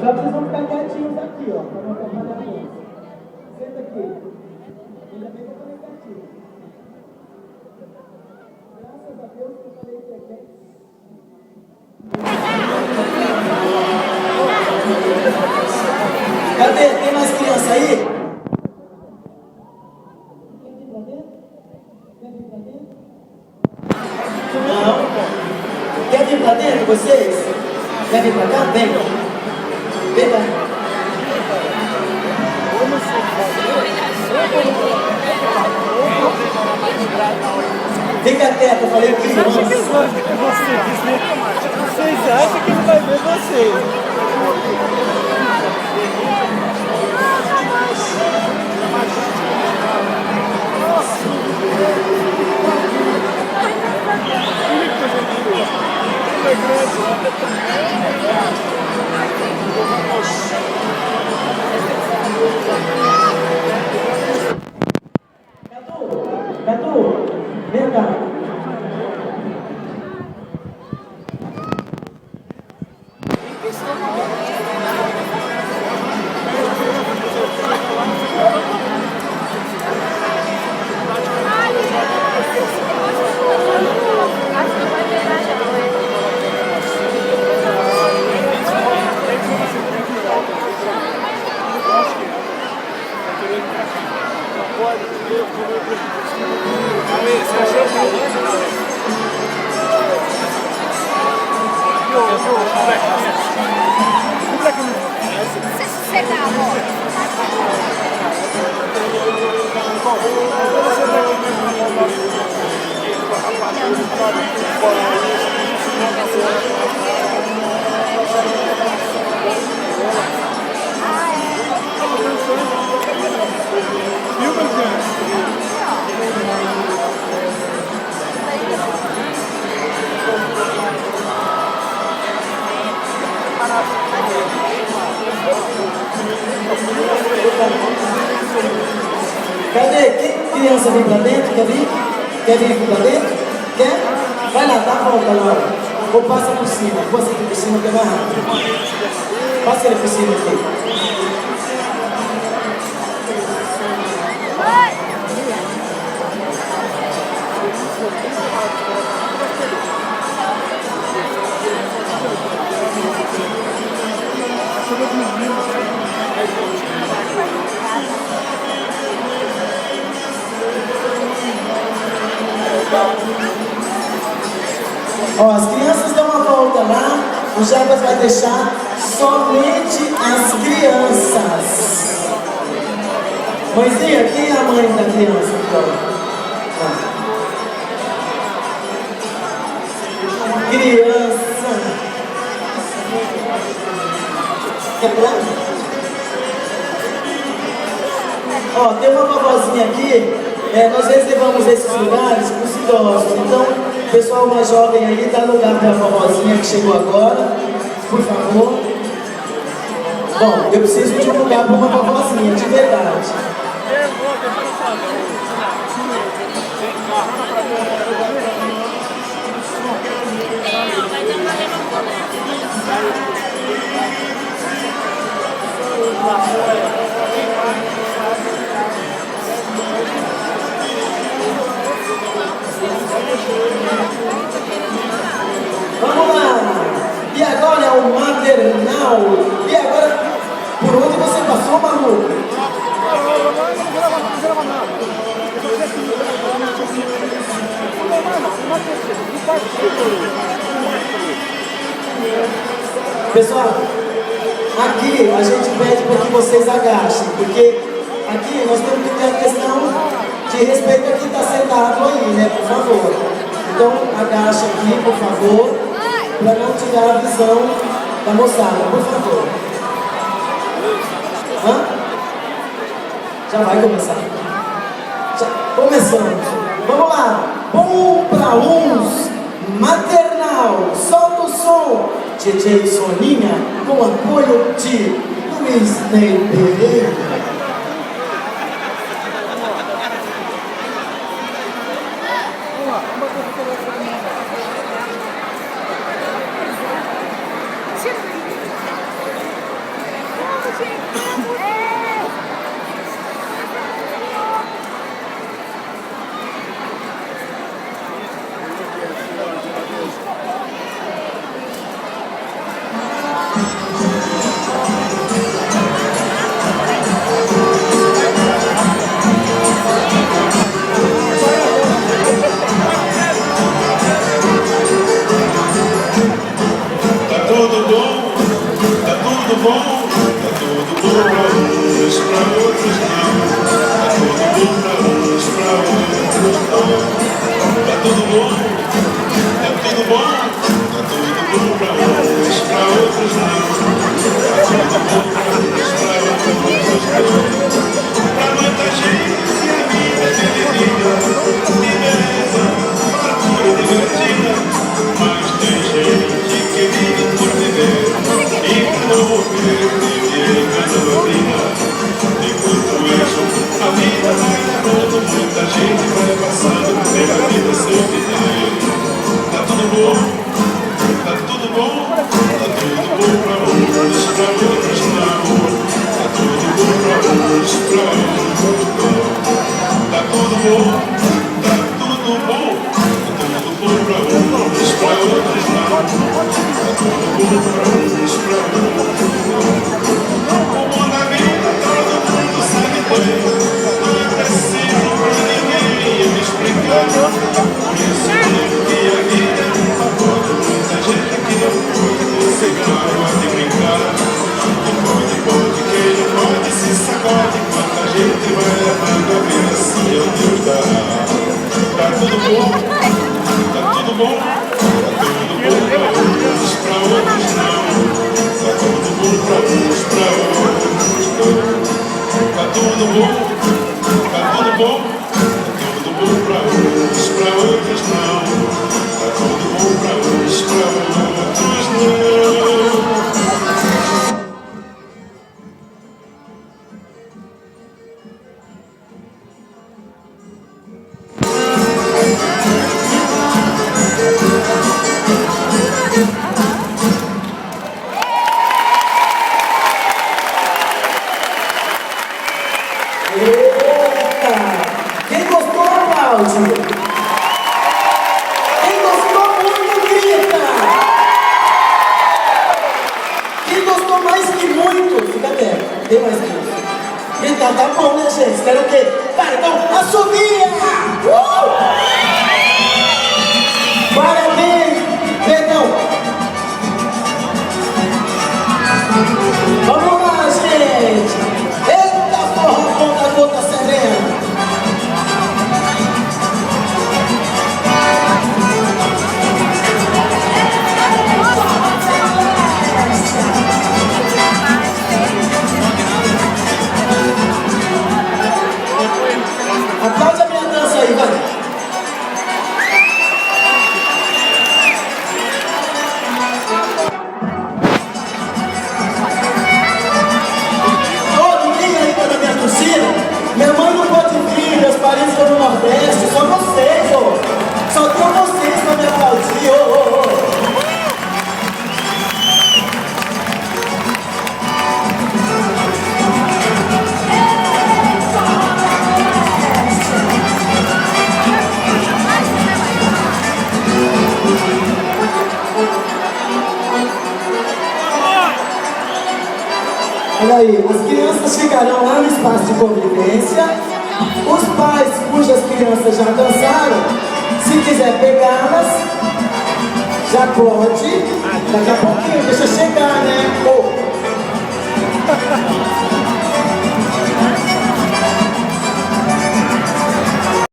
Só que vocês vão ficar quietinhos aqui, ó, pra não atrapalhar muito. Senta aqui. Ainda bem que eu falei quietinho. Graças a Deus que eu falei que é quieto. Cadê? Tem mais criança aí? Quer vir pra dentro? Quer vir pra dentro? Não. Quer vir pra dentro, vocês? Quer vir pra cá? Vem. Vem cá. Fica quieto, eu falei que não. Vocês acham que ele vai ver vocês? Cadu, vem cá. Cadê? Quem criança vem pra dentro? Quer vir? Quer vir pra dentro? Quer? Vai lá, dá a volta lá. Ou passa por cima. Passa aqui por cima que é mais rápido. Passa ele por cima aqui. Ó, as crianças dão uma volta lá, o Jabas vai deixar somente as crianças. Mãezinha, quem é a mãe da criança? Então? Criança. Quer pular? Ó, tem uma vovozinha aqui, nós reservamos esses lugares para os idosos, então o pessoal mais jovem aí dá lugar para a vovozinha que chegou agora, por favor. Bom, eu preciso de um lugar para uma vovozinha, de verdade. Vamos lá! E agora é o maternal. E agora, por onde você passou, Malu? Pessoal, aqui a gente pede para que vocês agachem, porque aqui nós temos que ter a questão de respeito a quem está sentado aí, né? Por favor. Então, agacha aqui, por favor, para não tirar a visão da moçada, por favor. Hã? Já vai começar. Já começamos. Vamos lá. Bom pra uns, maternal. Solta o som. DJ Soninha, com apoio de Luiz Ney Pereira. Quem gostou, aplaude. Quem gostou muito, grita. Quem gostou mais que muito, fica perto. Tem mais que isso. Então tá bom, né, gente? Espero o quê? Vai, então, assovia! Parabéns, perdão. Vamos lá, gente. Eita, forró bom da gota serena. Aplaude a minha dança aí, vai. Todo dia ainda da minha torcida, minha mãe não pode vir, meus parentes estão no Nordeste, só vocês, ó. Só tem vocês pra me aplaudir, ô. Olha aí, as crianças ficarão lá no espaço de convivência. Os pais cujas crianças já dançaram, se quiser pegá-las, já pode. Daqui a pouquinho, deixa chegar, né?